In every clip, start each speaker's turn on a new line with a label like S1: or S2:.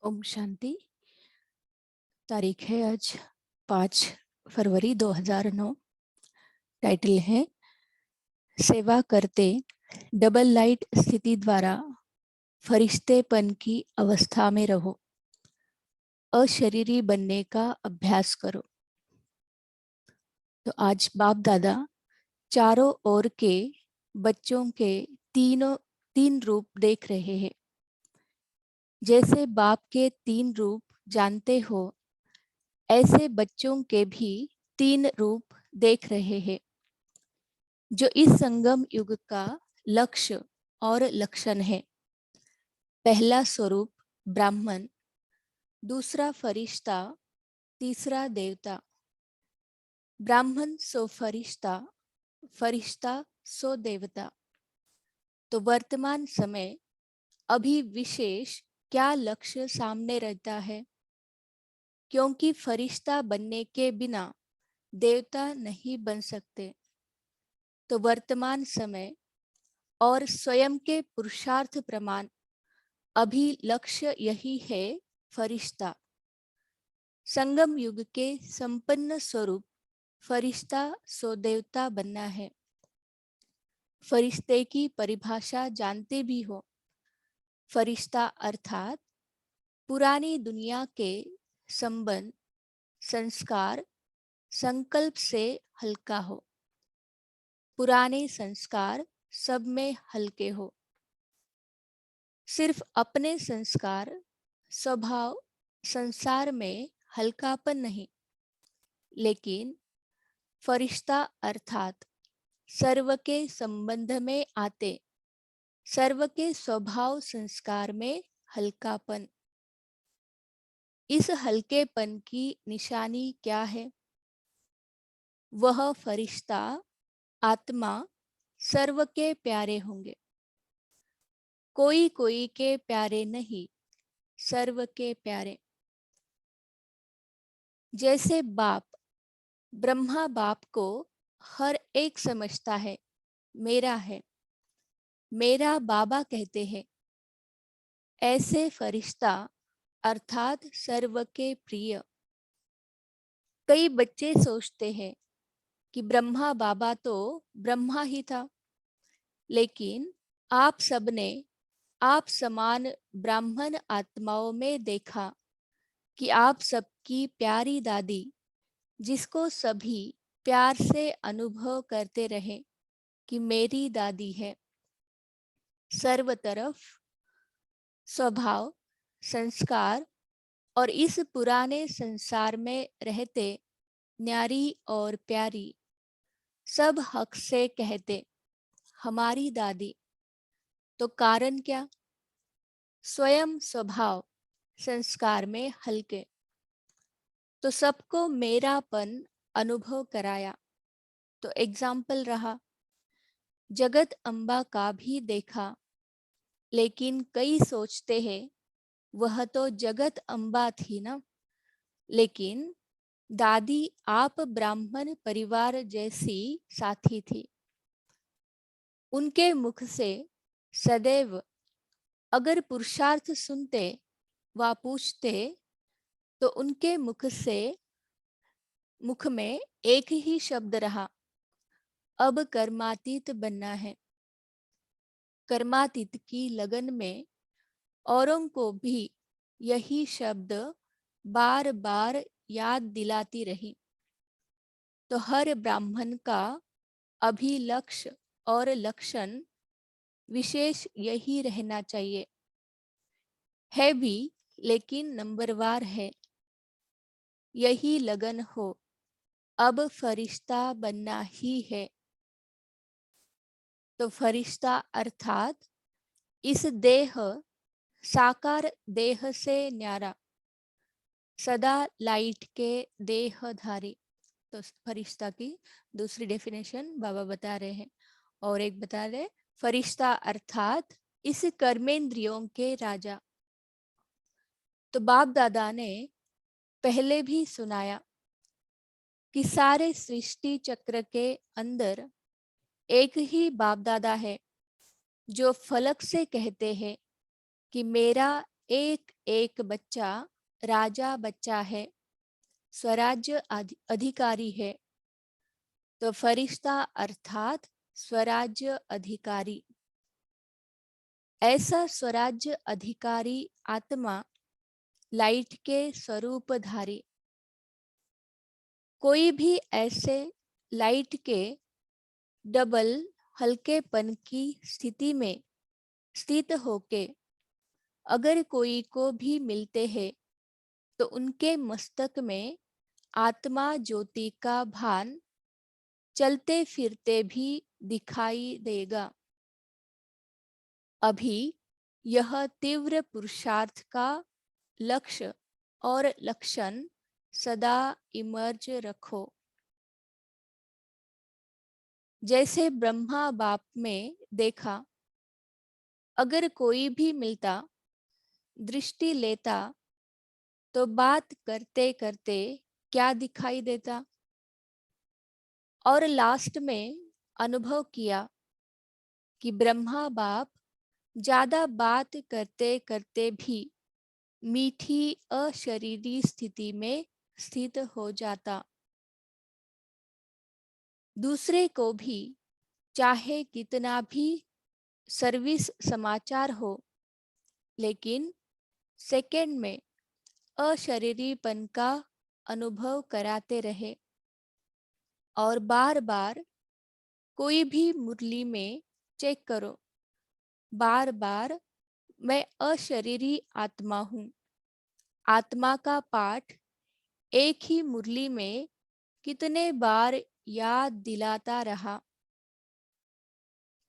S1: ओम शांति। तारीख है आज 5 फरवरी 2009। टाइटल है सेवा करते डबल लाइट स्थिति द्वारा फरिश्तेपन की अवस्था में रहो, अशरीरी बनने का अभ्यास करो। तो आज बाप दादा चारों ओर के बच्चों के तीन रूप देख रहे हैं। जैसे बाप के 3 रूप जानते हो, ऐसे बच्चों के भी 3 रूप देख रहे हैं, जो इस संगम युग का लक्ष्य और लक्षण है। पहला स्वरूप ब्राह्मण, दूसरा फरिश्ता, तीसरा देवता। ब्राह्मण सो फरिश्ता, फरिश्ता सो देवता। तो वर्तमान समय अभी विशेष क्या लक्ष्य सामने रहता है? क्योंकि फरिश्ता बनने के बिना देवता नहीं बन सकते। तो वर्तमान समय और स्वयं के पुरुषार्थ प्रमाण अभी लक्ष्य यही है, फरिश्ता। संगम युग के संपन्न स्वरूप फरिश्ता सो देवता बनना है। फरिश्ते की परिभाषा जानते भी हो। फरिश्ता अर्थात पुरानी दुनिया के संबंध, संस्कार, संकल्प से हल्का हो। पुराने संस्कार सब में हल्के हो। सिर्फ अपने संस्कार, स्वभाव, संसार में हल्कापन नहीं, लेकिन फरिश्ता अर्थात सर्व के संबंध में आते, सर्व के स्वभाव संस्कार में हल्कापन। इस हल्केपन की निशानी क्या है? वह फरिश्ता आत्मा सर्व के प्यारे होंगे। कोई कोई के प्यारे नहीं, सर्व के प्यारे। जैसे बाप, ब्रह्मा बाप को हर एक समझता है, मेरा है, मेरा बाबा कहते हैं। ऐसे फरिश्ता अर्थात सर्व के प्रिय। कई बच्चे सोचते हैं कि ब्रह्मा बाबा तो ब्रह्मा ही था, लेकिन आप सबने आप समान ब्राह्मण आत्माओं में देखा कि आप सबकी प्यारी दादी, जिसको सभी प्यार से अनुभव करते रहे कि मेरी दादी है, सर्व तरफ स्वभाव, संस्कार और इस पुराने संसार में रहते न्यारी और प्यारी, सब हक से कहते हमारी दादी। तो कारण क्या? स्वयं स्वभाव संस्कार में हल्के। तो सबको मेरापन अनुभव कराया। तो एग्जाम्पल रहा। जगत अम्बा का भी देखा, लेकिन कई सोचते हैं वह तो जगत अम्बा थी ना। लेकिन दादी आप ब्राह्मण परिवार जैसी साथी थी। उनके मुख से सदैव अगर पुरुषार्थ सुनते व पूछते, तो उनके मुख में एक ही शब्द रहा, अब कर्मातीत बनना है। कर्मातीत की लगन में औरों को भी यही शब्द बार बार याद दिलाती रही। तो हर ब्राह्मण का अभिलक्ष्य और लक्षण विशेष यही रहना चाहिए। है भी, लेकिन नंबरवार है। यही लगन हो, अब फरिश्ता बनना ही है। तो फरिश्ता अर्थात इस देह, साकार देह से न्यारा, सदा लाइट के देहधारी। तो फरिश्ता की दूसरी डेफिनेशन बाबा बता रहे हैं। और एक बता रहे, फरिश्ता अर्थात इस कर्मेंद्रियों के राजा। तो बाप दादा ने पहले भी सुनाया कि सारे सृष्टि चक्र के अंदर एक ही बाप दादा है, जो फलक से कहते हैं कि मेरा एक एक बच्चा राजा बच्चा है, स्वराज्य अधिकारी है। तो फरिश्ता अर्थात स्वराज्य अधिकारी। ऐसा स्वराज्य अधिकारी आत्मा लाइट के स्वरूपधारी। कोई भी ऐसे लाइट के डबल हल्केपन की स्थिति में स्थित होके अगर कोई को भी मिलते हैं तो उनके मस्तक में आत्मा ज्योति का भान चलते फिरते भी दिखाई देगा। अभी यह तीव्र पुरुषार्थ का लक्ष्य और लक्षण सदा इमर्ज रखो। जैसे ब्रह्मा बाप में देखा, अगर कोई भी मिलता, दृष्टि लेता, तो बात करते करते क्या दिखाई देता, और लास्ट में अनुभव किया कि ब्रह्मा बाप ज्यादा बात करते करते भी मीठी अशरीरी स्थिति में स्थित हो जाता। दूसरे को भी चाहे कितना भी सर्विस समाचार हो, लेकिन सेकंड में अशरीरीपन का अनुभव कराते रहे और बार बार कोई भी मुरली में चेक करो, बार बार मैं अशरीरी आत्मा हूँ। आत्मा का पाठ एक ही मुरली में कितने बार याद दिलाता रहा।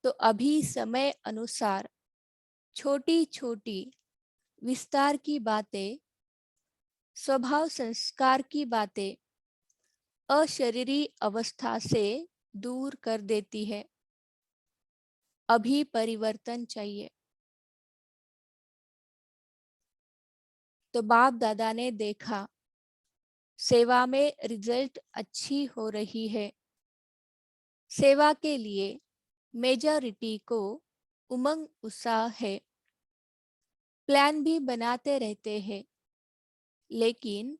S1: तो अभी समय अनुसार छोटी छोटी विस्तार की बातें, स्वभाव संस्कार की बातें अशरीरी अवस्था से दूर कर देती है। अभी परिवर्तन चाहिए। तो बाप दादा ने देखा सेवा में रिजल्ट अच्छी हो रही है। सेवा के लिए मेजॉरिटी को उमंग उत्साह है। प्लान भी बनाते रहते हैं, लेकिन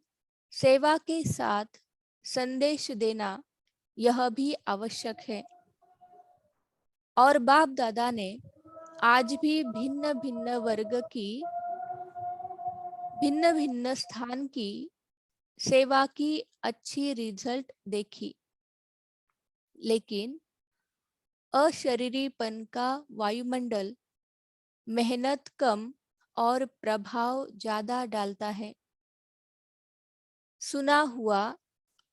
S1: सेवा के साथ संदेश देना यह भी आवश्यक है। और बाप दादा ने आज भी भिन्न भिन्न वर्ग की, भिन्न भिन्न स्थान की सेवा की अच्छी रिजल्ट देखी, लेकिन अशरीरीपन का वायुमंडल मेहनत कम और प्रभाव ज्यादा डालता है। सुना हुआ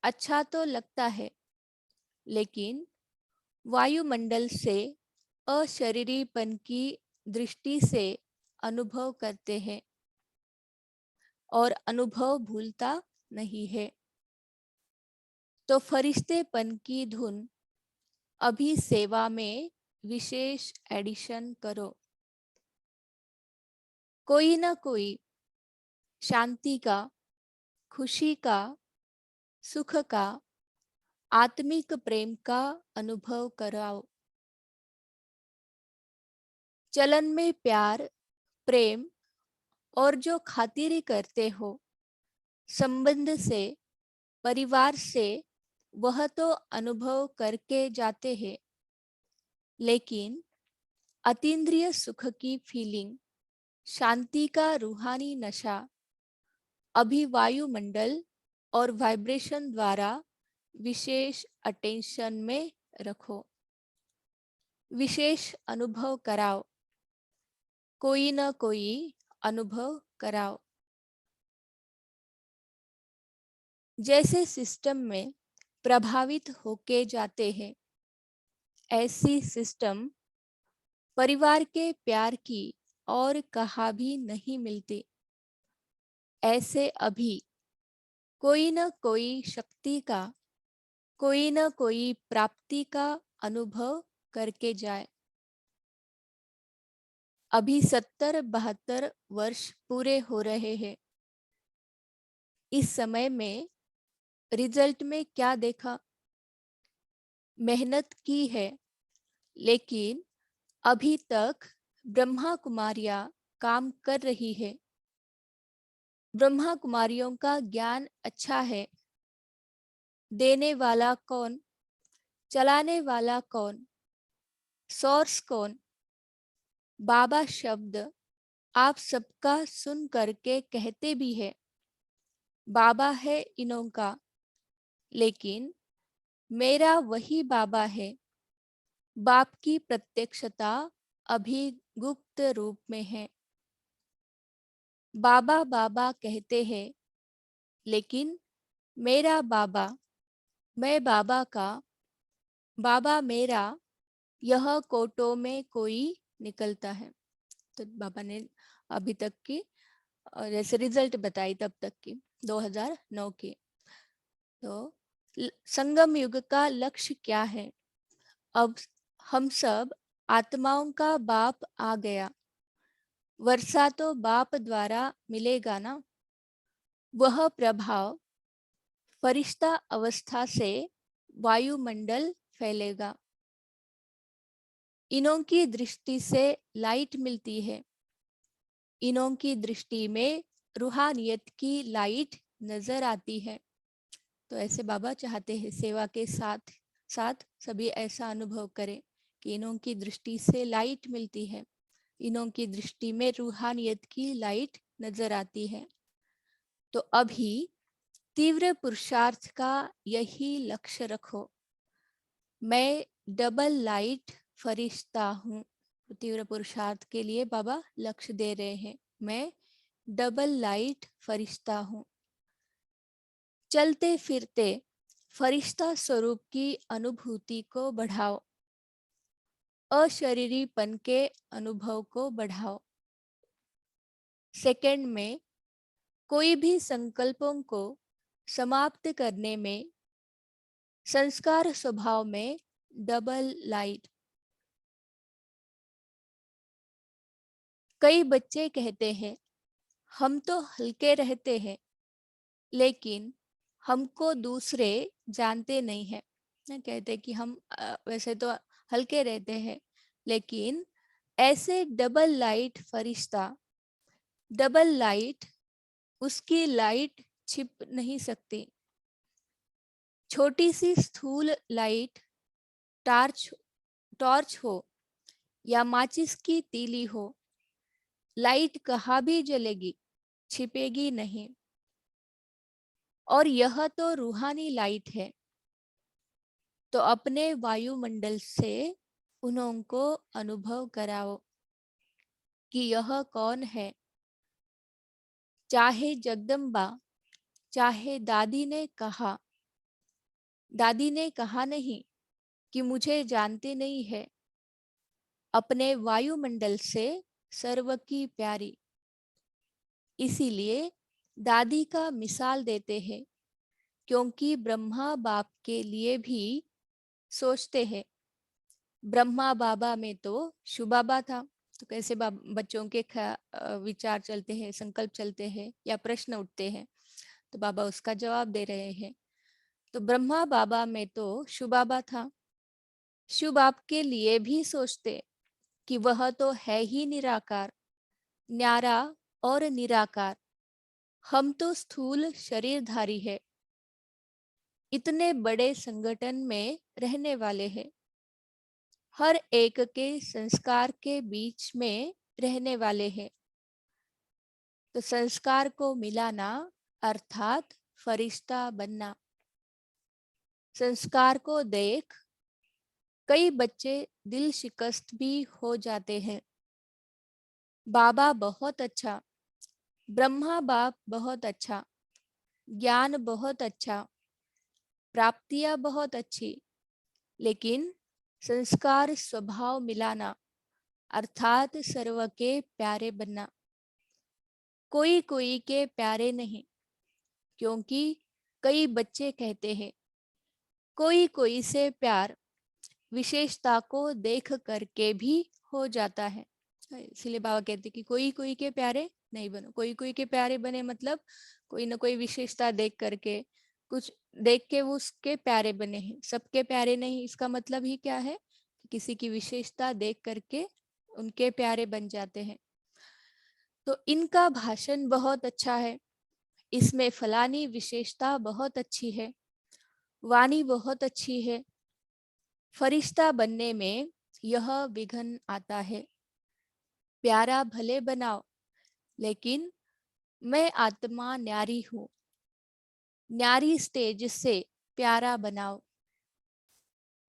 S1: अच्छा तो लगता है, लेकिन वायुमंडल से अशरीरीपन की दृष्टि से अनुभव करते हैं और अनुभव भूलता नहीं है। तो फरिश्तेपन की धुन अभी सेवा में विशेष एडिशन करो। कोई ना कोई शांति का, खुशी का, सुख का, आत्मिक प्रेम का अनुभव कराओ। चलन में प्यार, प्रेम और जो खातिरी करते हो संबंध से, परिवार से, वह तो अनुभव करके जाते हैं, लेकिन अतीन्द्रिय सुख की फीलिंग, शांति का रूहानी नशा अभी वायुमंडल और वाइब्रेशन द्वारा विशेष अटेंशन में रखो। विशेष अनुभव कराओ। कोई न कोई अनुभव कराओ। जैसे सिस्टम में प्रभावित होके जाते हैं, ऐसी सिस्टम परिवार के प्यार की और कहा भी नहीं मिलती। ऐसे अभी कोई न कोई शक्ति का, कोई न कोई प्राप्ति का अनुभव करके जाए। अभी 70-72 वर्ष पूरे हो रहे हैं। इस समय में रिजल्ट में क्या देखा? मेहनत की है, लेकिन अभी तक ब्रह्मा कुमारियां काम कर रही है। ब्रह्मा कुमारियों का ज्ञान अच्छा है, देने वाला कौन, चलाने वाला कौन, सोर्स कौन। बाबा शब्द आप सबका सुन करके कहते भी है, बाबा है इनों का, लेकिन मेरा वही बाबा है। बाप की प्रत्यक्षता अभी गुप्त रूप में है। बाबा बाबा कहते हैं, लेकिन मेरा बाबा, मैं बाबा का, बाबा मेरा, यह कोटों में कोई निकलता है। तो बाबा ने अभी तक की जैसे रिजल्ट बताई तब तक की 2009 की। तो संगम युग का लक्ष्य क्या है? अब हम सब आत्माओं का बाप आ गया। वर्षा तो बाप द्वारा मिलेगा ना। वह प्रभाव फरिश्ता अवस्था से वायुमंडल फैलेगा। इनों की दृष्टि से लाइट मिलती है। इनों की दृष्टि में रूहानियत की लाइट नजर आती है। तो ऐसे बाबा चाहते हैं सेवा के साथ साथ सभी ऐसा अनुभव करें कि इनों की दृष्टि से लाइट मिलती है, इनों की दृष्टि में रूहानियत की लाइट नजर आती है। तो अभी तीव्र पुरुषार्थ का यही लक्ष्य रखो। मैं डबल लाइट फरिश्ता हूँ। तो तीव्र पुरुषार्थ के लिए बाबा लक्ष्य दे रहे हैं, मैं डबल लाइट फरिश्ता हूँ। चलते फिरते फरिश्ता स्वरूप की अनुभूति को बढ़ाओ, अशरीरीपन के अनुभव को बढ़ाओ। सेकंड में कोई भी संकल्पों को समाप्त करने में संस्कार स्वभाव में डबल लाइट। कई बच्चे कहते हैं हम तो हल्के रहते हैं, लेकिन हमको दूसरे जानते नहीं है। कहते कि हम वैसे तो हल्के रहते हैं, लेकिन ऐसे डबल लाइट फरिश्ता, डबल लाइट, उसकी लाइट छिप नहीं सकती। छोटी सी स्थूल लाइट टार्च टॉर्च हो या माचिस की तीली हो, लाइट कहाँ भी जलेगी, छिपेगी नहीं। और यह तो रूहानी लाइट है। तो अपने वायुमंडल से उनको अनुभव कराओ कि यह कौन है। चाहे जगदम्बा, चाहे दादी ने कहा नहीं कि मुझे जानते नहीं है। अपने वायुमंडल से सर्व की प्यारी। इसीलिए दादी का मिसाल देते हैं, क्योंकि ब्रह्मा बाप के लिए भी सोचते हैं। ब्रह्मा बाबा में तो शुबाबा था। तो कैसे बच्चों के विचार चलते हैं, संकल्प चलते हैं या प्रश्न उठते हैं, तो बाबा उसका जवाब दे रहे हैं। तो ब्रह्मा बाबा में तो शुबाबा था। शुभ आपके लिए भी सोचते कि वह तो है ही निराकार, न्यारा और निराकार। हम तो स्थूल शरीरधारी है, इतने बड़े संगठन में रहने वाले हैं, हर एक के संस्कार के बीच में रहने वाले हैं। तो संस्कार को मिलाना अर्थात फरिश्ता बनना। संस्कार को देख कई बच्चे दिल शिकस्त भी हो जाते हैं। बाबा बहुत अच्छा, ब्रह्मा बाप बहुत अच्छा, ज्ञान बहुत अच्छा, प्राप्तियां बहुत अच्छी, लेकिन संस्कार स्वभाव मिलाना अर्थात सर्व के प्यारे बनना। कोई कोई के प्यारे नहीं, क्योंकि कई बच्चे कहते हैं कोई कोई से प्यार विशेषता को देख करके भी हो जाता है। इसलिए बाबा कहते कि कोई कोई के प्यारे नहीं बनो। कोई कोई के प्यारे बने मतलब कोई ना कोई विशेषता देख करके, कुछ देख के वो उसके प्यारे बने हैं, सबके प्यारे नहीं। इसका मतलब ही क्या है कि किसी की विशेषता देख करके उनके प्यारे बन जाते हैं। तो इनका भाषण बहुत अच्छा है। इसमें फलानी विशेषता बहुत अच्छी है, वाणी बहुत अच्छी है। फरिश्ता बनने में यह विघ्न आता है। प्यारा भले बनाओ, लेकिन मैं आत्मा न्यारी हूँ। न्यारी स्टेज से प्यारा बनाओ,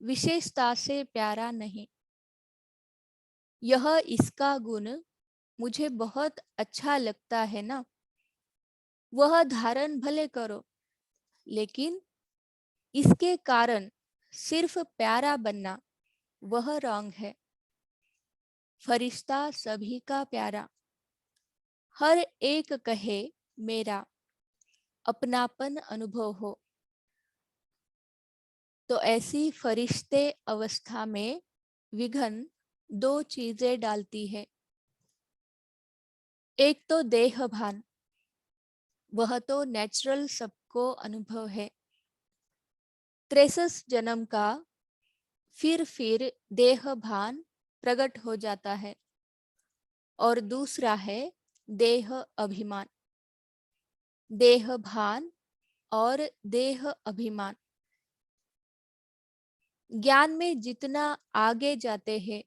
S1: विशेषता से प्यारा नहीं। यह इसका गुण मुझे बहुत अच्छा लगता है ना, वह धारण भले करो, लेकिन इसके कारण सिर्फ प्यारा बनना वह रॉन्ग है। फरिश्ता सभी का प्यारा, हर एक कहे मेरा, अपनापन अनुभव हो। तो ऐसी फरिश्ते अवस्था में विघ्न दो चीजें डालती है। एक तो देह भान, वह तो नेचुरल सबको अनुभव है। 63 जन्म का फिर देह भान प्रकट हो जाता है। और दूसरा है देह अभिमान। देह भान और देह अभिमान, ज्ञान में जितना आगे जाते हैं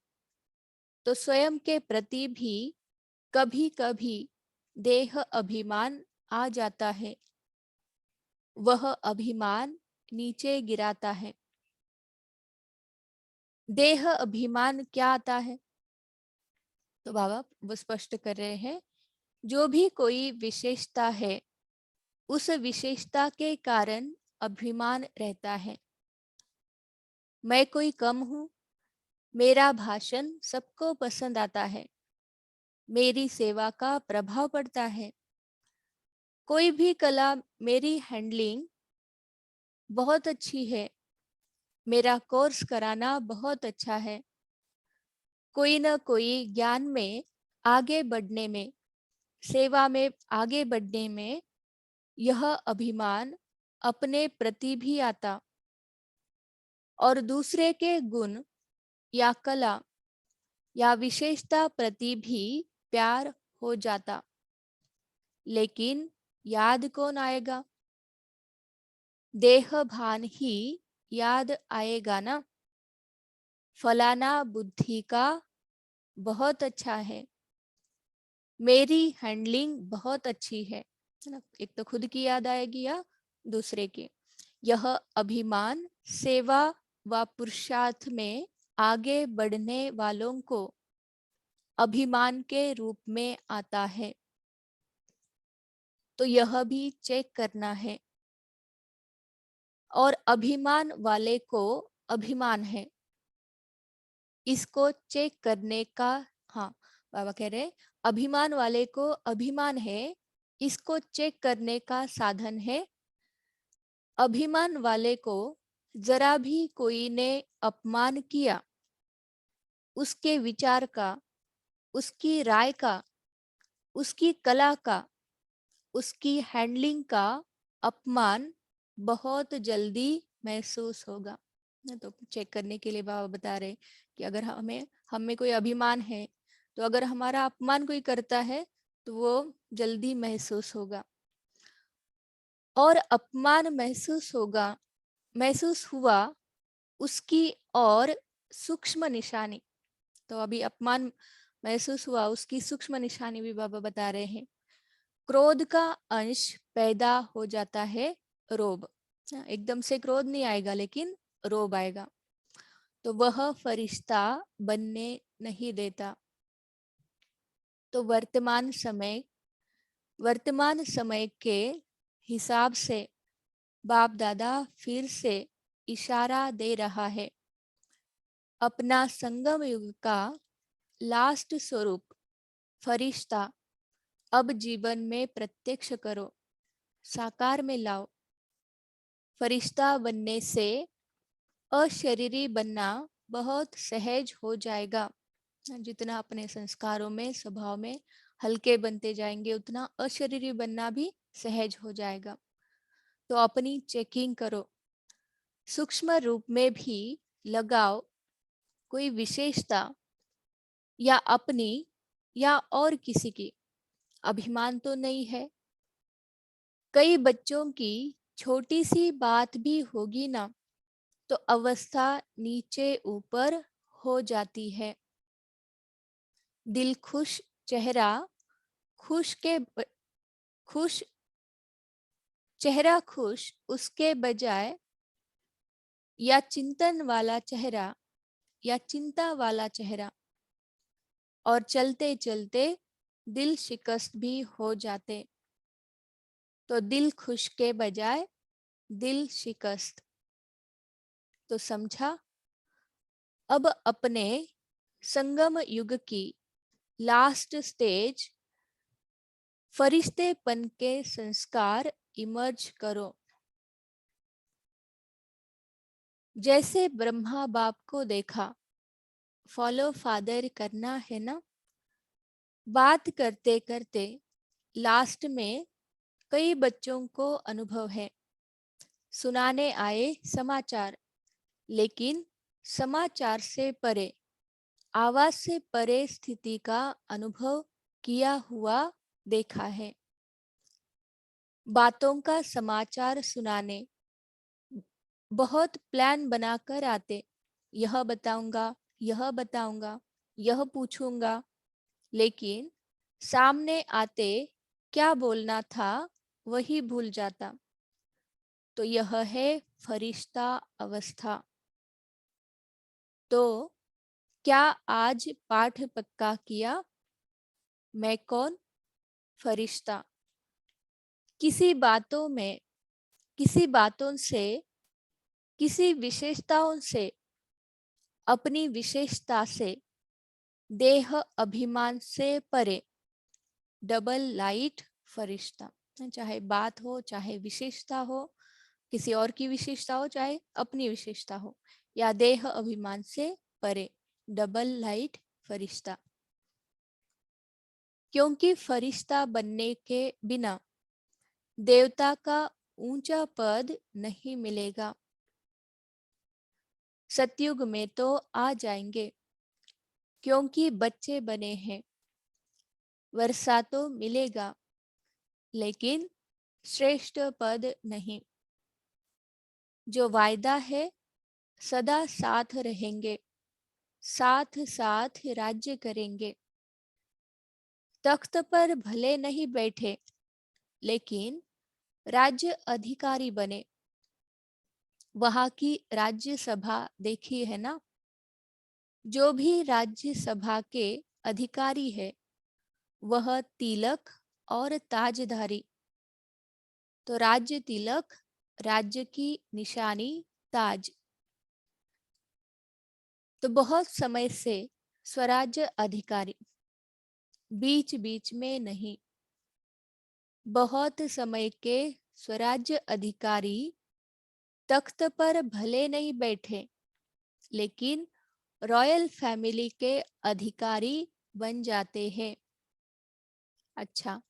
S1: तो स्वयं के प्रति भी कभी कभी देह अभिमान आ जाता है। वह अभिमान नीचे गिराता है। देह अभिमान क्या आता है? तो बाबा वो स्पष्ट कर रहे हैं, जो भी कोई विशेषता है उस विशेषता के कारण अभिमान रहता है। मैं कोई कम हूँ, मेरा भाषण सबको पसंद आता है, मेरी सेवा का प्रभाव पड़ता है। कोई भी कला, मेरी हैंडलिंग बहुत अच्छी है, मेरा कोर्स कराना बहुत अच्छा है। कोई न कोई ज्ञान में आगे बढ़ने में, सेवा में आगे बढ़ने में यह अभिमान अपने प्रति भी आता और दूसरे के गुण या कला या विशेषता प्रति भी प्यार हो जाता। लेकिन याद कौन आएगा? देह भान ही याद आएगा ना। फलाना बुद्धि का बहुत अच्छा है, मेरी हैंडलिंग बहुत अच्छी है ना। एक तो खुद की याद आएगी या दूसरे की। यह अभिमान सेवा व पुरुषार्थ में आगे बढ़ने वालों को अभिमान के रूप में आता है। तो यह भी चेक करना है। और अभिमान वाले को अभिमान है, इसको चेक करने का, हाँ बाबा कह रहे अभिमान वाले को अभिमान है, इसको चेक करने का साधन है। अभिमान वाले को जरा भी कोई ने अपमान किया, उसके विचार का, उसकी राय का, उसकी कला का, उसकी हैंडलिंग का अपमान बहुत जल्दी महसूस होगा। तो चेक करने के लिए बाबा बता रहे कि अगर हमें कोई अभिमान है, तो अगर हमारा अपमान कोई करता है तो वो जल्दी महसूस होगा। और अपमान महसूस हुआ उसकी और सूक्ष्म निशानी। तो अभी अपमान महसूस हुआ, उसकी सूक्ष्म निशानी भी बाबा बता रहे हैं। क्रोध का अंश पैदा हो जाता है, रोब। एकदम से क्रोध नहीं आएगा, लेकिन रोब आएगा। तो वह फरिश्ता बनने नहीं देता। तो वर्तमान समय के हिसाब से बाप दादा फिर से इशारा दे रहा है। अपना संगम युग का लास्ट स्वरूप फरिश्ता अब जीवन में प्रत्यक्ष करो, साकार में लाओ। फरिश्ता बनने से अशरीरी बनना बहुत सहज हो जाएगा। जितना अपने संस्कारों में, स्वभाव में हल्के बनते जाएंगे, उतना अशरीरी बनना भी सहज हो जाएगा। तो अपनी चेकिंग करो, सूक्ष्म रूप में भी लगाओ कोई विशेषता, या अपनी या और किसी की। अभिमान तो नहीं है, कई बच्चों की छोटी सी बात भी होगी ना, तो अवस्था नीचे ऊपर हो जाती है। दिल खुश, चेहरा खुश के ब- खुश, चेहरा खुश उसके बजाय, या चिंतन वाला चेहरा, या चिंता वाला चेहरा, और चलते चलते दिल शिकस्त भी हो जाते। तो दिल खुश के बजाय दिल शिकस्त। तो समझा? अब अपने संगम युग की लास्ट स्टेज, फरिश्तेपन के संस्कार इमर्ज करो। जैसे ब्रह्मा बाप को देखा, फॉलो फादर करना है ना। बात करते करते लास्ट में कई बच्चों को अनुभव है, सुनाने आए समाचार, लेकिन समाचार से परे, आवाज से परे स्थिति का अनुभव किया हुआ देखा है। बातों का समाचार सुनाने बहुत प्लान बनाकर आते, यह बताऊंगा, यह बताऊंगा, यह पूछूंगा, लेकिन सामने आते क्या बोलना था वही भूल जाता। तो यह है फरिश्ता अवस्था। तो क्या आज पाठ पक्का किया? मैं कौन? फरिश्ता। किसी बातों में, किसी बातों से, किसी विशेषताओं से, अपनी विशेषता से, देह अभिमान से परे, डबल लाइट फरिश्ता। चाहे बात हो, चाहे विशेषता हो, किसी और की विशेषता हो, चाहे अपनी विशेषता हो, या देह अभिमान से परे, डबल लाइट फरिश्ता। क्योंकि फरिश्ता बनने के बिना देवता का ऊंचा पद नहीं मिलेगा। सतयुग में तो आ जाएंगे, क्योंकि बच्चे बने हैं। वर्षा तो मिलेगा, लेकिन श्रेष्ठ पद नहीं। जो वायदा है, सदा साथ रहेंगे, साथ साथ राज्य करेंगे। तख्त पर भले नहीं बैठे, लेकिन राज्य अधिकारी बने। वहां की राज्यसभा देखी है ना? जो भी राज्यसभा के अधिकारी है, वह तिलक और ताजधारी। तो राज्य तिलक, राज्य की निशानी, ताज। तो बहुत समय से स्वराज्य अधिकारी, बीच बीच में नहीं, बहुत समय के स्वराज्य अधिकारी तख्त पर भले नहीं बैठे, लेकिन रॉयल फैमिली के अधिकारी बन जाते हैं। अच्छा,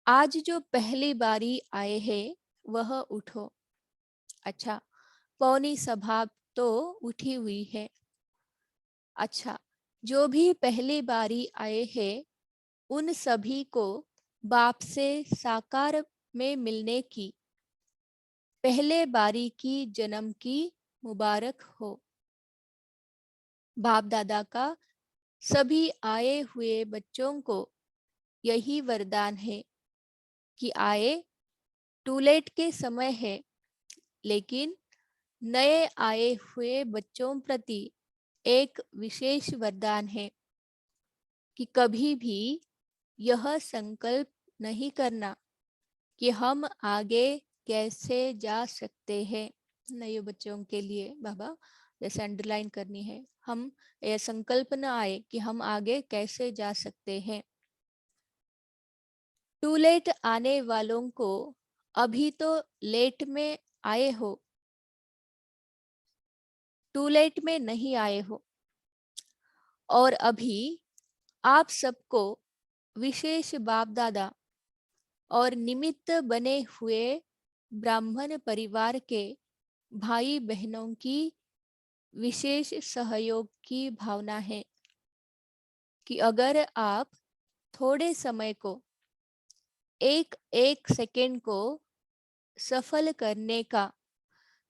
S1: आज जो पहली बारी आए हैं वह उठो। अच्छा, पौनी सभा तो उठी हुई है। अच्छा, जो भी पहली बारी आए हैं उन सभी को बाप से साकार में मिलने की, पहले बारी की जन्म की मुबारक हो। बाप दादा का सभी आए हुए बच्चों को यही वरदान है कि आए, टू लेट के समय है, लेकिन नए आए हुए बच्चों प्रति एक विशेष वरदान है कि कभी भी यह संकल्प नहीं करना कि हम आगे कैसे जा सकते हैं। नए बच्चों के लिए बाबा जैसे अंडरलाइन करनी है, हम यह संकल्प न आए कि हम आगे कैसे जा सकते हैं। टू लेट आने वालों को अभी तो लेट में आए हो, टू लेट में नहीं आए हो। और अभी आप सबको विशेष बाप दादा और निमित्त बने हुए ब्राह्मण परिवार के भाई बहनों की विशेष सहयोग की भावना है कि, अगर आप थोड़े समय को एक एक सेकेंड को सफल करने का,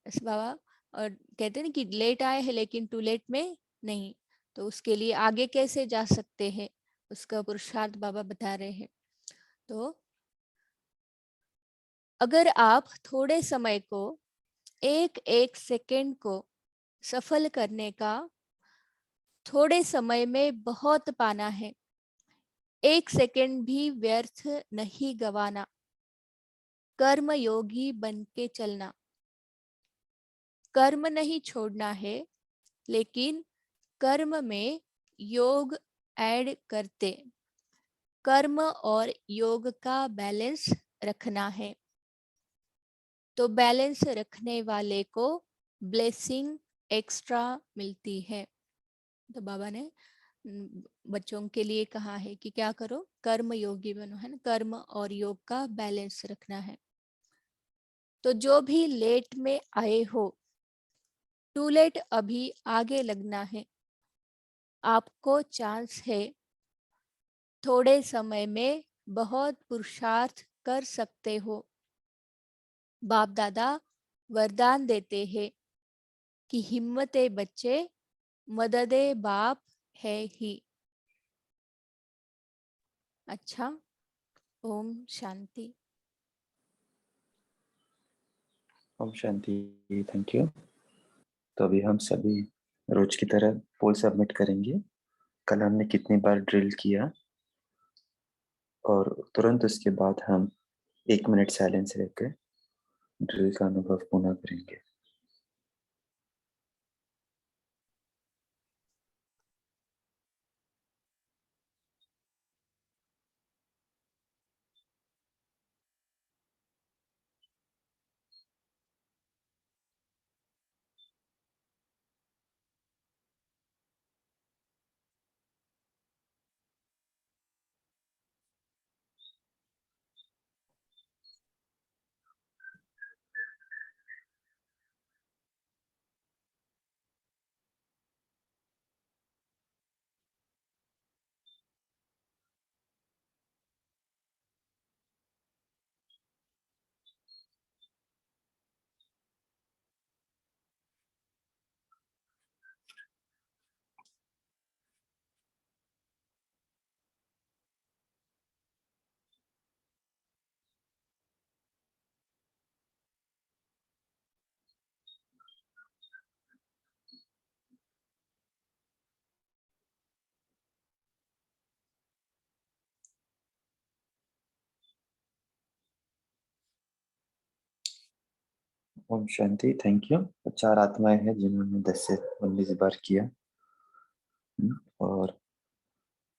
S1: ऐसे बाबा और कहते हैं ना कि लेट आए हैं लेकिन टू लेट में नहीं, तो उसके लिए आगे कैसे जा सकते हैं उसका पुरुषार्थ बाबा बता रहे हैं। तो अगर आप थोड़े समय को एक एक सेकेंड को सफल करने का, थोड़े समय में बहुत पाना है, एक सेकेंड भी व्यर्थ नहीं गवाना, कर्म योगी बन के चलना, कर्म नहीं छोड़ना है लेकिन कर्म में योग ऐड करते, कर्म और योग का बैलेंस रखना है। तो बैलेंस रखने वाले को ब्लेसिंग एक्स्ट्रा मिलती है। तो बाबा ने बच्चों के लिए कहा है कि क्या करो, कर्म योगी बनो, है ना, कर्म और योग का बैलेंस रखना है। तो जो भी लेट में आए हो, टू लेट अभी आगे लगना है, आपको चांस है, थोड़े समय में बहुत पुरुषार्थ कर सकते हो। बाप दादा वरदान देते हैं कि हिम्मते बच्चे मददे बाप है ही। अच्छा, ओम शांति।
S2: Om Shanti, thank you. तो अभी हम सभी रोज की तरह पोल सबमिट करेंगे। कल हमने कितनी बार ड्रिल किया, और तुरंत उसके बाद हम 1 मिनट साइलेंस रहकर ड्रिल का अनुभव पुनः करेंगे। Om Shanti, thank you. 4 आत्माएं हैं जिन्होंने 10 से 19 बार किया, और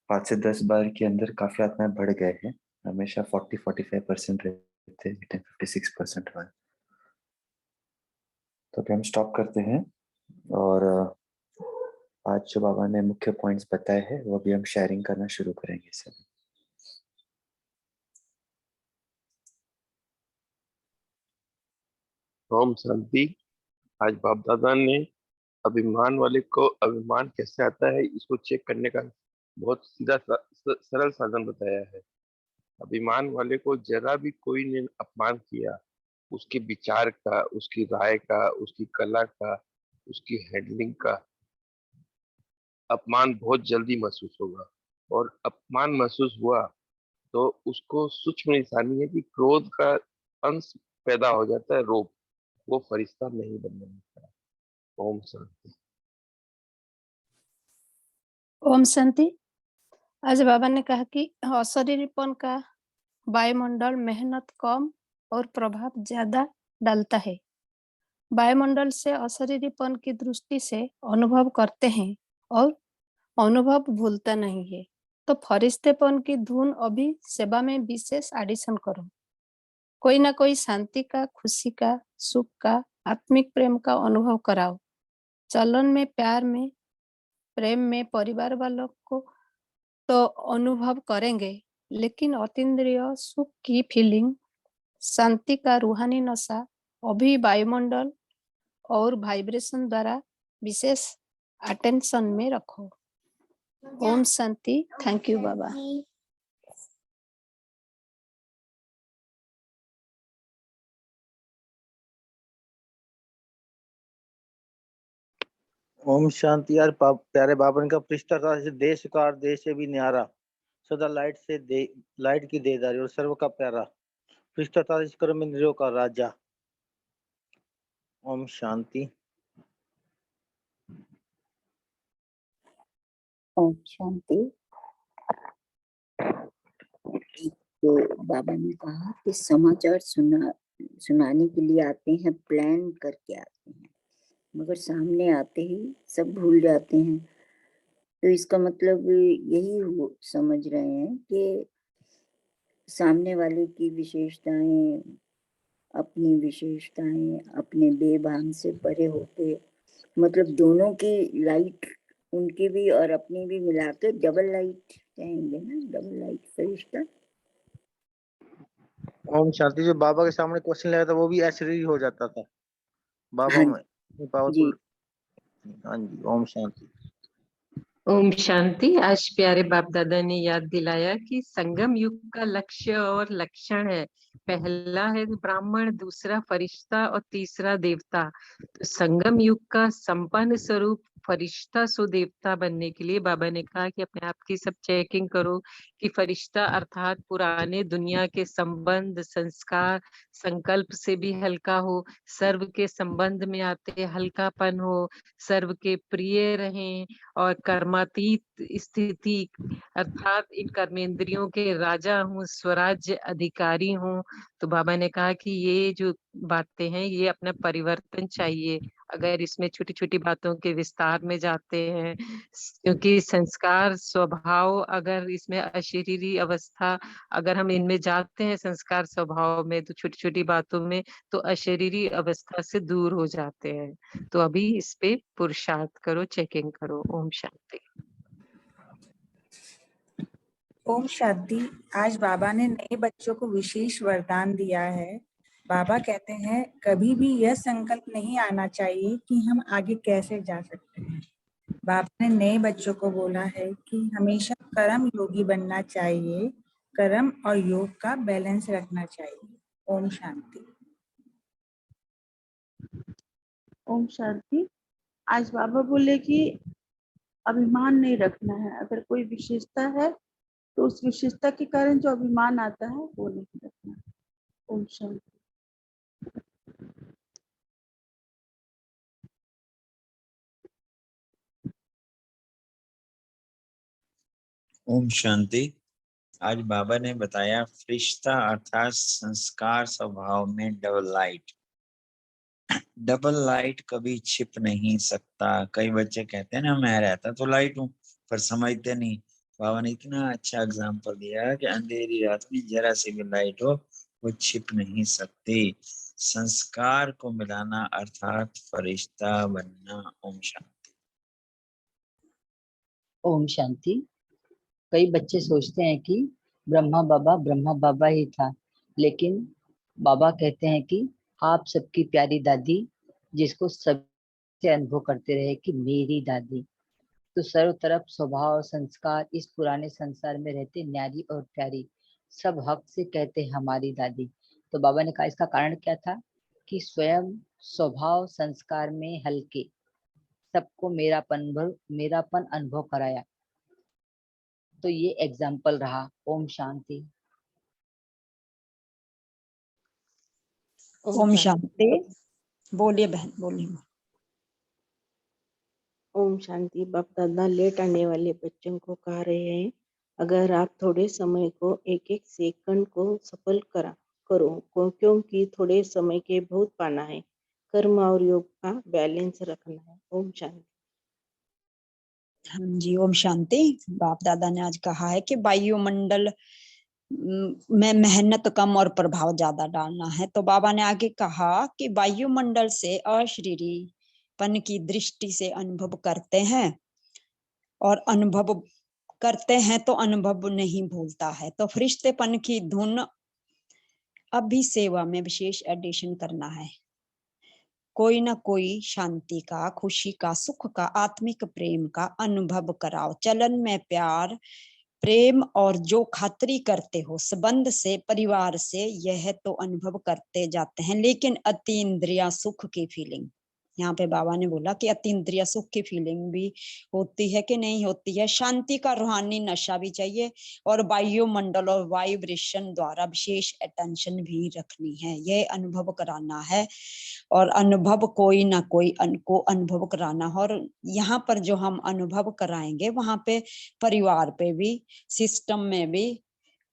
S2: 5 से 10 बार के अंदर काफी आत्माएं बढ़ गए हैं। हमेशा 40-45% रहते हैं, 56% हुआ। तो अभी हम स्टॉप करते हैं, और आज जो बाबा ने मुख्य पॉइंट्स बताए हैं वो भी हम शेयरिंग करना शुरू करेंगे सभी।
S3: ओम शांति। आज बाप दादा ने अभिमान वाले को अभिमान कैसे आता है इसको चेक करने का बहुत सीधा सरल साधन बताया है। अभिमान वाले को जरा भी कोई ने अपमान किया, उसके विचार का, उसकी राय का, उसकी कला का, उसकी हैंडलिंग का अपमान बहुत जल्दी महसूस होगा। और अपमान महसूस हुआ तो उसको सूक्ष्म निशानी है कि क्रोध का अंश पैदा हो जाता है, रोग। वो फरिश्ता नहीं बनने लगता। ओम शांति।
S4: ओम शांति। आज बाबा ने कहा कि अशरीरीपन का वायुमंडल मेहनत कम और प्रभाव ज्यादा डालता है। वायुमंडल से अशरीरीपन की दृष्टि से अनुभव करते हैं और अनुभव भूलता नहीं है। तो फरिश्तेपन की धुन अभी सेवा में विशेष एडिशन करो। कोई ना कोई शांति का, खुशी का, सुख का, आत्मिक प्रेम का अनुभव कराओ। चलन में, प्यार में, प्रेम में परिवार वालों को तो अनुभव करेंगे, लेकिन अतीन्द्रिय सुख की फीलिंग, शांति का रूहानी नशा अभी वायुमंडल और वाइब्रेशन द्वारा विशेष अटेंशन में रखो। ओम शांति। थैंक यू बाबा।
S5: ओम शांति। यार प्यारे बाबा का पृष्ठा का देश का और देश से भी न्यारा, सदा लाइट से लाइट की देदारी और सर्व का प्यारा, पृष्ठता कर्म इंद्रियों का राजा। ओम शांति।
S6: ओम शांति। तो बाबा ने कहा कि समाचार सुनाने के लिए आते हैं, प्लान करके आते हैं, मगर सामने आते ही सब भूल जाते हैं। तो इसका मतलब यही समझ रहे हैं कि सामने वाले की विशेषताएं, अपनी विशेषताएं अपने बेभान से परे होते, मतलब दोनों की लाइट, उनकी भी और अपनी भी मिला के डबल लाइट कहेंगे ना, डबल लाइट फरिश्ता।
S5: ओम शांति। जो बाबा के सामने क्वेश्चन लगा था वो भी ऐसे ही हो जाता था बाबा
S6: हाँ
S5: में पावरफुल। हाँ जी। ओम शांति।
S7: ओम शांति। आज प्यारे बाप दादा ने याद दिलाया कि संगम युग का लक्ष्य और लक्षण है, पहला है ब्राह्मण, दूसरा फरिश्ता और तीसरा देवता। तो संगम युग का संपन्न स्वरूप फरिश्ता सो देवता बनने के लिए बाबा ने कहा कि अपने आप की सब चेकिंग करो कि फरिश्ता अर्थात पुराने दुनिया के संबंध, संस्कार, संकल्प से भी हल्का हो, सर्व के संबंध में आते हल्कापन हो, सर्व के प्रिय रहें और कर्मातीत स्थिति अर्थात इन कर्मेंद्रियों के राजा हूँ, स्वराज्य अधिकारी हूँ। तो बाबा ने कहा कि ये जो बातें हैं ये अपना परिवर्तन चाहिए अगर इसमें छोटी छोटी बातों के विस्तार में जाते हैं, क्योंकि संस्कार स्वभाव अगर इसमें अशरीरी अवस्था अगर हम इनमें जाते हैं संस्कार स्वभाव में तो छोटी छोटी बातों में तो अशरीरी अवस्था से दूर हो जाते हैं। तो अभी इस पे पुरुषार्थ करो, चेकिंग करो। ओम शांति।
S8: ओम शांति। आज बाबा ने नए बच्चों को विशेष वरदान दिया है। बाबा कहते हैं कभी भी यह संकल्प नहीं आना चाहिए कि हम आगे कैसे जा सकते हैं। बाबा ने नए बच्चों को बोला है कि हमेशा कर्म योगी बनना चाहिए, कर्म और योग का बैलेंस रखना चाहिए। ओम शांति।
S9: ओम शांति। आज बाबा बोले कि अभिमान नहीं रखना है, अगर कोई विशेषता है तो उस विशेषता के कारण जो अभिमान आता है वो नहीं रखना। ओम शांति।
S10: ओम शांति। आज बाबा ने बताया फरिश्ता अर्थात संस्कार स्वभाव में डबल लाइट। डबल लाइट कभी छिप नहीं सकता। कई बच्चे कहते हैं ना मैं रहता तो लाइट हूँ, पर समझते नहीं। बाबा ने इतना अच्छा एग्जाम्पल दिया कि अंधेरी रात में जरा सी भी लाइट हो वो छिप नहीं सकती। संस्कार को मिलाना अर्थात फरिश्ता बनना। ओम शांति।
S11: ओम शांति। कई बच्चे सोचते हैं कि ब्रह्मा बाबा ही था, लेकिन बाबा कहते हैं कि आप सबकी प्यारी दादी, जिसको सबसे अनुभव करते रहे कि मेरी दादी। तो सर्व तरफ स्वभाव संस्कार इस पुराने संसार में रहते न्यारी और प्यारी, सब हक से कहते हमारी दादी। तो बाबा ने कहा इसका कारण क्या था कि स्वयं स्वभाव संस्कार में हल्के, सबको मेरापन अनुभव कराया। तो ये एग्जाम्पल रहा। ओम शांति।
S12: ओम शांति। बोलिए बहन, बोलिए।
S9: ओम शांति। बाप दादा लेट आने वाले बच्चों को कह रहे हैं अगर आप थोड़े समय को एक एक सेकंड को सफल करो क्योंकि थोड़े समय के बहुत पाना है, कर्म और योग का बैलेंस रखना है। ओम शांति।
S12: हाँ जी। ओम शांति। बाप दादा ने आज कहा है कि वायुमंडल में मेहनत कम और प्रभाव ज्यादा डालना है। तो बाबा ने आगे कहा कि वायुमंडल से अशरीरीपन की दृष्टि से अनुभव करते हैं और अनुभव करते हैं तो अनुभव नहीं भूलता है। तो फरिश्तेपन की धुन अब भी सेवा में विशेष एडिशन करना है। कोई ना कोई शांति का, खुशी का, सुख का, आत्मिक प्रेम का अनुभव कराओ। चलन में प्यार प्रेम और जो खातरी करते हो संबंध से, परिवार से, यह तो अनुभव करते जाते हैं, लेकिन अति इंद्रिया सुख की फीलिंग यहाँ पे बाबा ने बोला कि अतीन्द्रिय सुख की फीलिंग भी होती है कि नहीं होती है, शांति का रूहानी नशा भी चाहिए, और वायुमंडल और वाइब्रेशन द्वारा विशेष अटेंशन भी रखनी है, ये अनुभव कराना है। और अनुभव कोई ना कोई को अनुभव कराना है, और यहाँ पर जो हम अनुभव कराएंगे वहां पे परिवार पे भी, सिस्टम में भी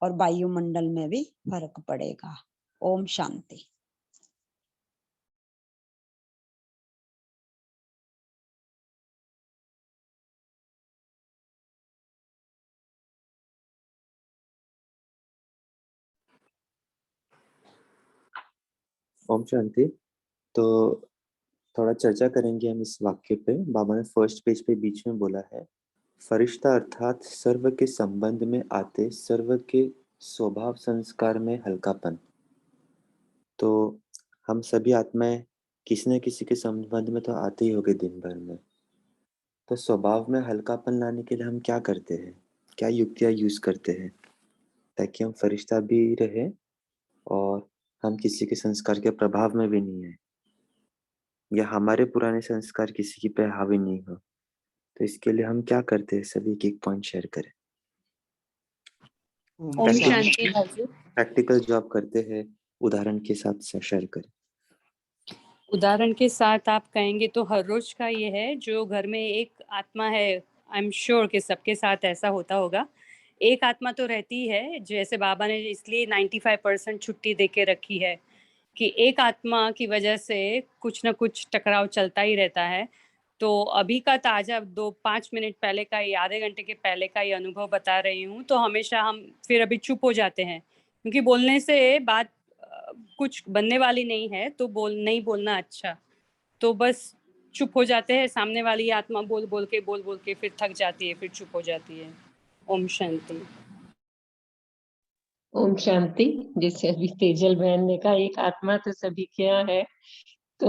S12: और वायुमंडल में भी फर्क पड़ेगा। ओम शांति।
S2: ओम शांति। तो थोड़ा चर्चा करेंगे हम इस वाक्य पे। बाबा ने फर्स्ट पेज पे बीच में बोला है, फरिश्ता अर्थात सर्व के संबंध में आते सर्व के स्वभाव संस्कार में हल्कापन। तो हम सभी आत्माएं किसी न किसी के संबंध में तो आते ही होंगे दिन भर में। तो स्वभाव में हल्कापन लाने के लिए हम क्या करते हैं, क्या युक्तियां यूज करते हैं ताकि हम फरिश्ता भी रहे और हम किसी के संस्कार के प्रभाव में भी नहीं आए, या हमारे पुराने संस्कार किसी की पे हावी नहीं हो। तो इसके लिए हम क्या करते हैं, सभी एक एक पॉइंट शेयर करें।
S13: ओम शांति।
S2: प्रैक्टिकल जॉब करते हैं, उदाहरण के साथ शेयर करें।
S13: उदाहरण के साथ आप कहेंगे तो हर रोज का ये है, जो घर में एक आत्मा है, आई एम श्योर कि सबके साथ ऐसा होता होगा, एक आत्मा तो रहती है। जैसे बाबा ने इसलिए 95% छुट्टी दे के रखी है कि एक आत्मा की वजह से कुछ ना कुछ टकराव चलता ही रहता है। तो अभी का ताज़ा 2-5 मिनट पहले का, आधे घंटे के पहले का ये अनुभव बता रही हूँ। तो हमेशा हम फिर अभी चुप हो जाते हैं, क्योंकि बोलने से बात कुछ बनने वाली नहीं है, तो नहीं बोलना अच्छा। तो बस चुप हो जाते हैं, सामने वाली आत्मा बोल बोल के फिर थक जाती है, फिर चुप हो जाती है। ओम शांति।
S7: ओम शांति। जैसे अभी तेजल बहन ने कहा, एक आत्मा तो सभी के यहाँ है, तो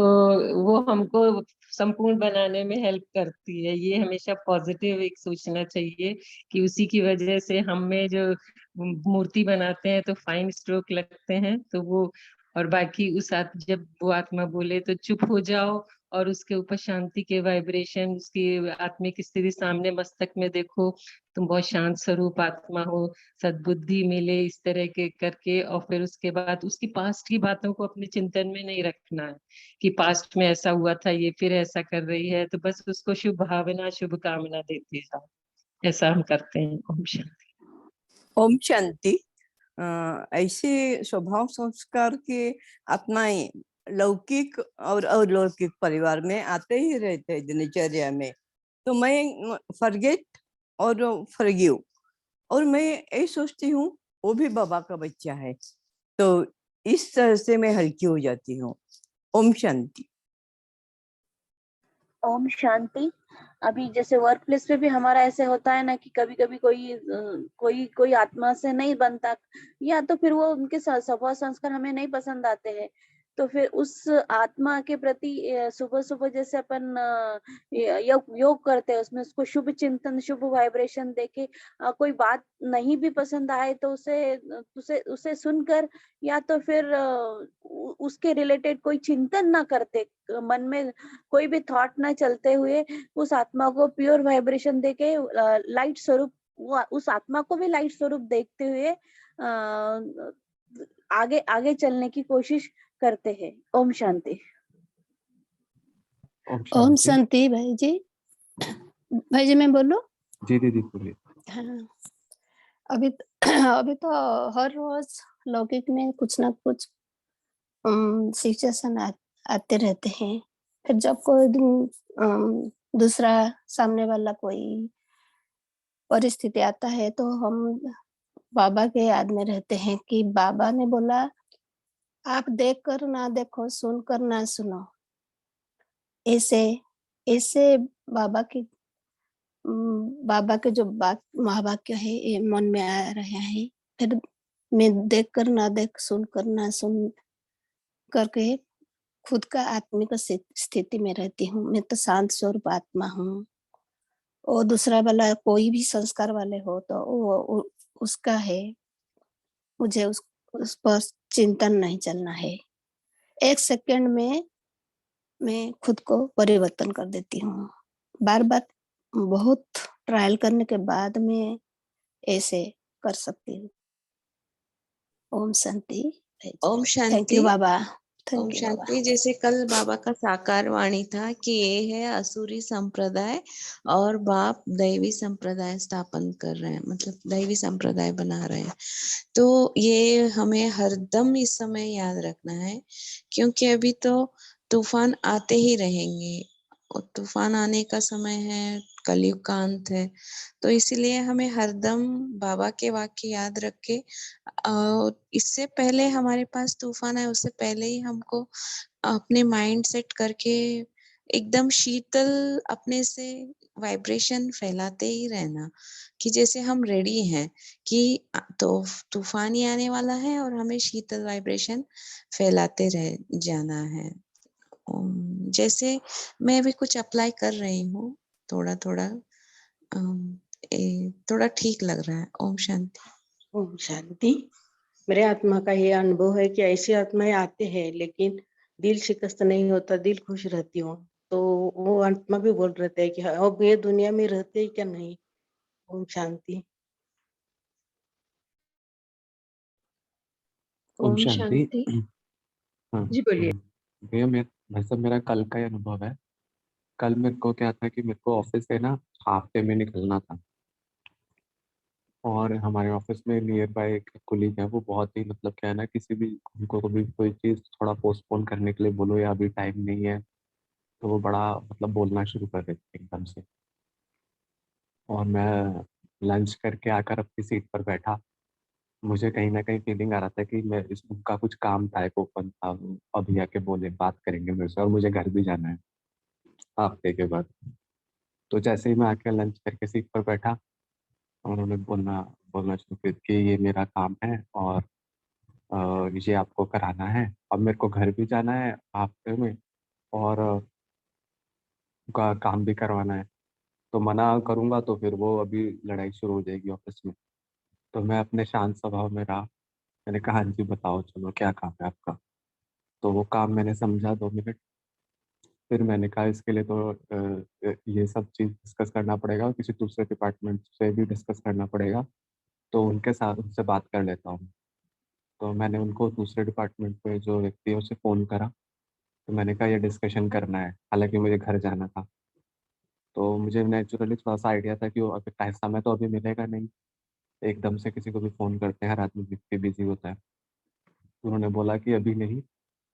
S7: वो हमको संपूर्ण बनाने में हेल्प करती है। ये हमेशा पॉजिटिव एक सोचना चाहिए कि उसी की वजह से हम में जो मूर्ति बनाते हैं तो फाइन स्ट्रोक लगते हैं, तो वो, और बाकी जब वो आत्मा बोले तो चुप हो जाओ और उसके ऊपर शांति के वाइब्रेशन, उसकी आत्मिक स्थिति सामने मस्तक में देखो, तुम बहुत शांत स्वरूप आत्मा हो, सद्बुद्धि मिले, इस तरह के करके। और फिर उसके बाद उसकी पास्ट की बातों को अपने चिंतन में नहीं रखना है कि पास्ट में ऐसा हुआ था, ये फिर ऐसा कर रही है, तो बस उसको शुभ भावना शुभ कामना देते जाओ। ऐसा हम करते हैं। ओम शांति।
S14: ओम शांति। ऐसे स्वभाव संस्कार के आत्माएं लौकिक और अलौकिक परिवार में आते ही रहते हैं दिनचर्या में। तो मैं फॉरगेट और फॉरगिव, और मैं ये सोचती हूँ वो भी बाबा का बच्चा है, तो इस तरह से मैं हल्की हो जाती हूँ। ओम शांति।
S15: ओम शांति। अभी जैसे वर्क प्लेस पे भी हमारा ऐसे होता है ना कि कभी कभी कोई आत्मा से नहीं बनता, या तो फिर वो उनके स्वभाव संस्कार हमें नहीं पसंद आते हैं। तो फिर उस आत्मा के प्रति सुबह सुबह जैसे अपन योग करते हैं, उसमें उसको शुभ चिंतन शुभ वाइब्रेशन देके, कोई बात नहीं भी पसंद आए तो उसे सुनकर, या तो फिर उसके रिलेटेड कोई चिंतन ना करते, मन में कोई भी थॉट ना चलते हुए उस आत्मा को प्योर वाइब्रेशन देके लाइट स्वरूप, उस आत्मा को भी लाइट स्वरूप देखते हुए आगे आगे चलने की कोशिश करते हैं। ओम शांति।
S4: ओम शांति। भाई जी मैं बोलूं?
S16: जी दीदी बोलिए।
S4: हाँ, अभी तो हर रोज लौकिक में कुछ ना कुछ सिचुएशन आते रहते हैं। फिर जब कोई दूसरा सामने वाला कोई परिस्थिति आता है तो हम बाबा के याद में रहते हैं कि बाबा ने बोला, आप देख कर ना देखो, सुन कर ना सुनो। ऐसे बाबा के जो महावाक्य है ये मन में आ रहे हैं। फिर मैं देख कर ना देख, सुन कर ना सुन करके खुद का आत्मिक स्थिति में रहती हूँ। मैं तो शांत स्वरूप आत्मा हूँ। और दूसरा वाला कोई भी संस्कार वाले हो तो वो उसका है, मुझे उस पर चिंतन नहीं चलना है। एक सेकंड में मैं खुद को परिवर्तन कर देती हूँ। बार बार बहुत ट्रायल करने के बाद मैं ऐसे कर सकती हूँ। ओम शांति।
S16: ओम
S4: थैंक
S16: शांति।
S4: यू बाबा।
S16: ओम
S4: थैंक यू बाबा।
S16: शांति। जैसे कल बाबा का साकार वाणी था कि ये है असुरी संप्रदाय और बाप दैवी संप्रदाय स्थापन कर रहे हैं, मतलब दैवी संप्रदाय बना रहे हैं। तो ये हमें हरदम इस समय याद रखना है, क्योंकि अभी तो तूफान आते ही रहेंगे और तूफान आने का समय है, कलयुग का अंत है। तो इसीलिए हमें हरदम बाबा के वाक्य याद रख के इससे पहले हमारे पास तूफान आए उससे पहले ही हमको अपने माइंड सेट करके एकदम शीतल अपने से वाइब्रेशन फैलाते ही रहना कि जैसे हम रेडी हैं कि तो तूफान ही आने वाला है और हमें शीतल वाइब्रेशन फैलाते रह जाना है। जैसे मैं भी कुछ अप्लाई कर रही हूँ, थोड़ा थोड़ा थोड़ा ठीक लग रहा है। ओम शांति।
S9: ओम शांति। मेरे आत्मा का ये अनुभव है कि ऐसी आत्माएं आते हैं लेकिन दिल शिकस्त नहीं होता, दिल खुश रहती हूँ। तो वो आत्मा भी बोल रहे थे कि अब ये दुनिया में रहते ही क्या नहीं। ओम शांति।
S17: ओम
S7: ओम
S17: शांति।
S7: शांति।
S17: हाँ
S7: जी बोलिए।
S17: भैया वैसे मेरा कल का ही अनुभव है। कल मेरे को क्या था कि मेरे को ऑफिस से ना हाफ डे में निकलना था, और हमारे ऑफिस में नियर बाय एक कुलीग है, वो बहुत ही मतलब क्या है ना, किसी भी उनको कभी कोई चीज़ थोड़ा पोस्टपोन करने के लिए बोलो या अभी टाइम नहीं है तो वो बड़ा मतलब बोलना शुरू कर देते हैं एकदम से। और मैं लंच करके आकर अपनी सीट पर बैठा, मुझे कहीं ना कहीं फीलिंग आ रहा था कि मैं इस उनका कुछ काम था, एक ओपन था, अभी आके बोले बात करेंगे मेरे से और मुझे घर भी जाना है हफ्ते के बाद। तो जैसे ही मैं आके लंच करके सीट पर बैठा, उन्होंने बोलना बोलना शुरू किया कि ये मेरा काम है और ये आपको कराना है। अब मेरे को घर भी जाना है हफ्ते में और काम भी करवाना है, तो मना करूँगा तो फिर वो अभी लड़ाई शुरू हो जाएगी ऑफिस में। तो मैं अपने शांत स्वभाव में रहा, मैंने कहा हाँ जी बताओ चलो क्या काम है आपका। तो वो काम मैंने समझा 2 मिनट, फिर मैंने कहा इसके लिए तो ये सब चीज़ डिस्कस करना पड़ेगा और किसी दूसरे डिपार्टमेंट से भी डिस्कस करना पड़ेगा, तो उनके साथ उनसे बात कर लेता हूँ। तो मैंने उनको दूसरे डिपार्टमेंट में जो व्यक्ति है उसे फ़ोन करा, तो मैंने कहा ये डिस्कशन करना है, हालांकि मुझे घर जाना था। तो मुझे नेचुरली थोड़ा सा आइडिया था कि वो अभी समय तो अभी मिलेगा नहीं, एकदम से किसी को भी फ़ोन करते हैं, हर आदमी इतनी बिजी होता है। उन्होंने बोला कि अभी नहीं,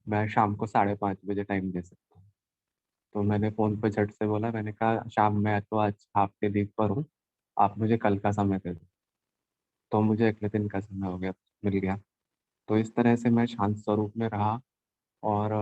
S17: मैं शाम को 5:30 बजे टाइम दे सकता हूँ। तो मैंने फ़ोन पे झट से बोला, मैंने कहा शाम में तो आज हाफ डे लीव पर हूँ, आप मुझे कल का समय दे दो। तो मुझे अगले दिन का समय हो गया, मिल गया। तो इस तरह से मैं शांत स्वरूप में रहा और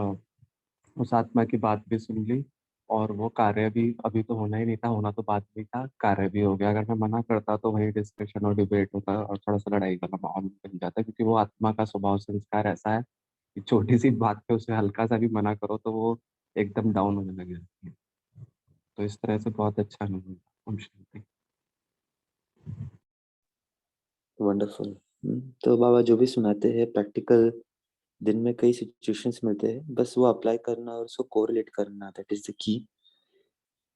S17: उस आत्मा की बात भी सुन ली, और वो कार्य भी अभी तो होना ही नहीं था, होना तो बात भी था, कार्य भी हो गया। अगर मैं मना करता तो वही डिस्कशन और डिबेट होता और थोड़ा सा लड़ाई वाला माहौल बन जाता, क्योंकि वो आत्मा का स्वभाव संस्कार ऐसा है कि छोटी सी बात पे उसे हल्का सा भी मना करो तो वो एकदम डाउन होने लग जाती है। तो इस तरह से बहुत अच्छा अनुभव हुआ। ओम शांति।
S2: वंडरफुल। तो बाबा जो भी सुनाते हैं प्रैक्टिकल, दिन में कई सिचुएशंस मिलते हैं, बस वो अप्लाई करना और उसको कोरिलेट करना, दैट इज द की।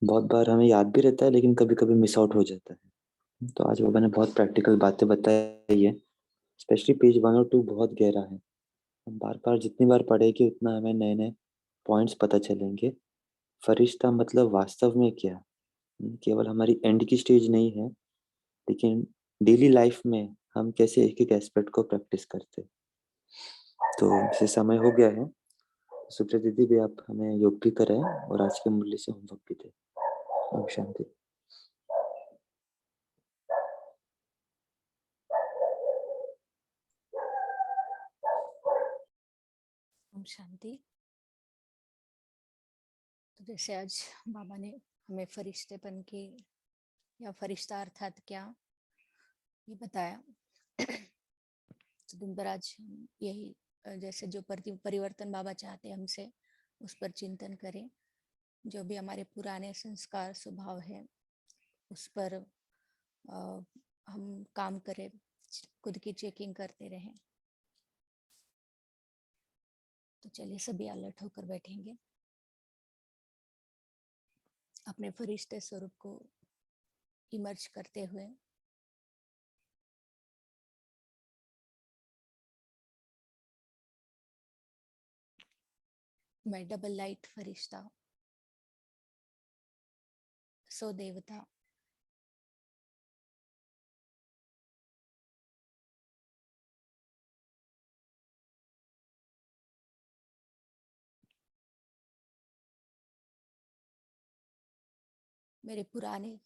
S2: बहुत बार हमें याद भी रहता है लेकिन कभी कभी मिस आउट हो जाता है। तो आज बाबा ने बहुत प्रैक्टिकल बातें बताई है, स्पेशली पेज 1 और 2 बहुत गहरा है। हम बार बार जितनी बार पढ़ेंगे उतना हमें नए नए पॉइंट्स पता चलेंगे। फरिश्ता मतलब वास्तव में क्या, केवल हमारी एंड की स्टेज नहीं है, लेकिन डेली लाइफ में हम कैसे एक एक एस्पेक्ट को प्रैक्टिस करते। तो इसे समय हो गया है, सुप्रिया दीदी भी आप हमें योग भी करें और आज के मूल्य से होमवर्क भी दें। ओम शांति।
S1: ओम शांति। तो जैसे आज बाबा ने हमें फरिश्तेपन की या फरिश्ता अर्थात क्या ये बताया, तो दिन भर आज हम यही जैसे जो परिवर्तन बाबा चाहते हैं हमसे, उस पर चिंतन करें। जो भी हमारे पुराने संस्कार स्वभाव है उस पर हम काम करें, खुद की चेकिंग करते रहें। तो चलिए सभी अलर्ट होकर बैठेंगे। अपने फरिश्ते स्वरूप को इमर्ज करते हुए मैं डबल लाइट फरिश्ता, सो देवता, मेरे पुराने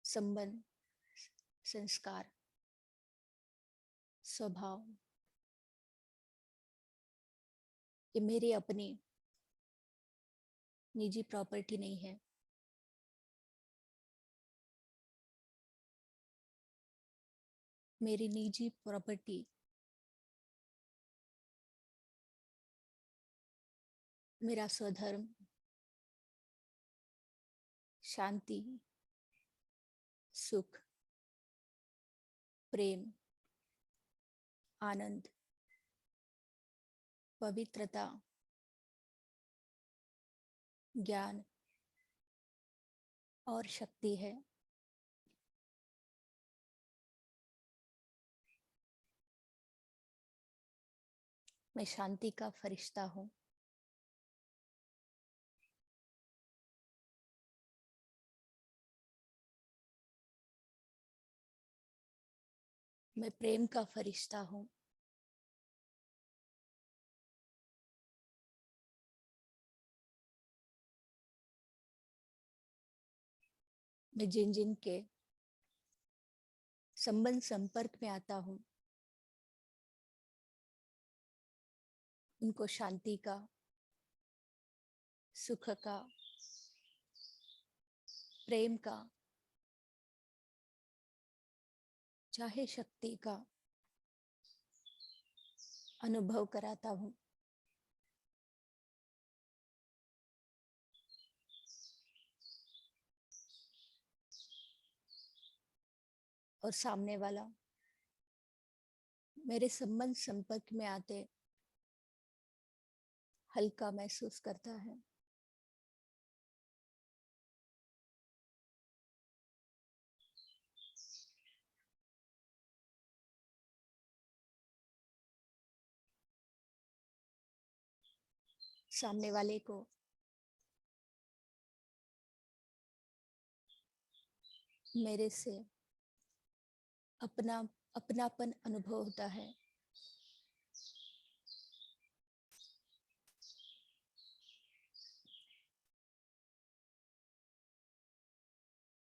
S1: संबंध, संस्कार, स्वभाव, ये मेरी अपनी निजी प्रॉपर्टी नहीं है। मेरी निजी प्रॉपर्टी मेरा स्वधर्म, शांति, सुख, प्रेम, आनंद, पवित्रता, ज्ञान और शक्ति है। मैं शांति का फरिश्ता हूँ। मैं प्रेम का फरिश्ता हूँ। मैं जिन जिन के संबंध संपर्क में आता हूँ उनको शांति का, सुख का, प्रेम का, चाहे शक्ति का अनुभव कराता हूँ। और सामने वाला मेरे संबंध संपर्क में आते हल्का महसूस करता है। सामने वाले को मेरे से अपनापन अनुभव होता है।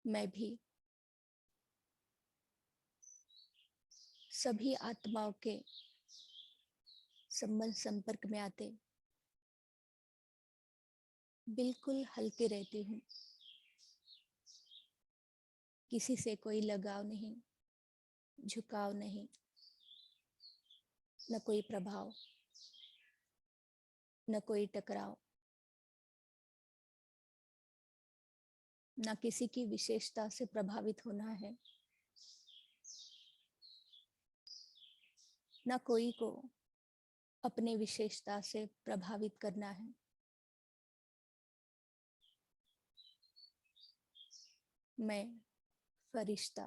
S1: मैं भी सभी आत्माओं के संबंध संपर्क में आते बिल्कुल हल्के रहती हूँ। किसी से कोई लगाव नहीं, झुकाव नहीं, न कोई प्रभाव, न कोई टकराव, न किसी की विशेषता से प्रभावित होना है, न कोई को अपने विशेषता से प्रभावित करना है। मैं फरिश्ता,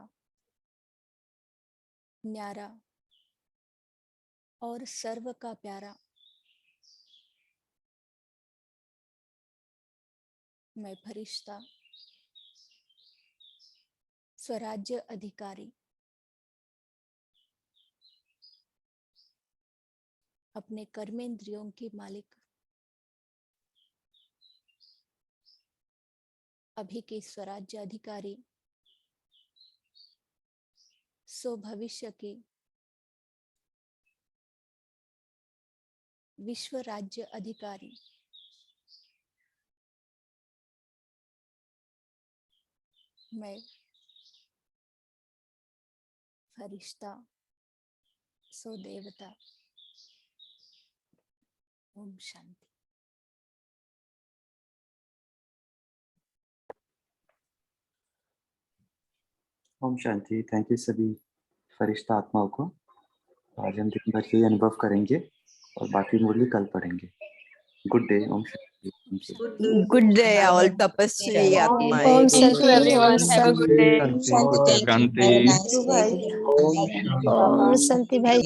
S1: न्यारा और सर्व का प्यारा। मैं फरिश्ता, स्वराज्य अधिकारी, अपने कर्मेंद्रियों की मालिक, अभी के स्वराज्य अधिकारी, सो भविष्य के विश्व राज्य अधिकारी। मैं फरिश्ता, सो देवता। ओम शांति।
S2: ओम शांति। थैंक यू सभी फरिश्ता आत्माओं को। आज हम दिन भर यही अनुभव करेंगे और बाकी मुरली कल पढ़ेंगे। Good day. ओम शांति।
S14: गुड डे ऑल तपस्वी आत्माएं।
S4: ओम
S13: Thank you
S4: Shanti
S13: everyone.
S4: Om
S13: Have a good
S4: Shanti
S13: day.
S6: Om Shanti.
S16: Thank you.
S6: Have a nice day.
S16: Bye.
S6: Good day.
S4: Om Shanti भाई।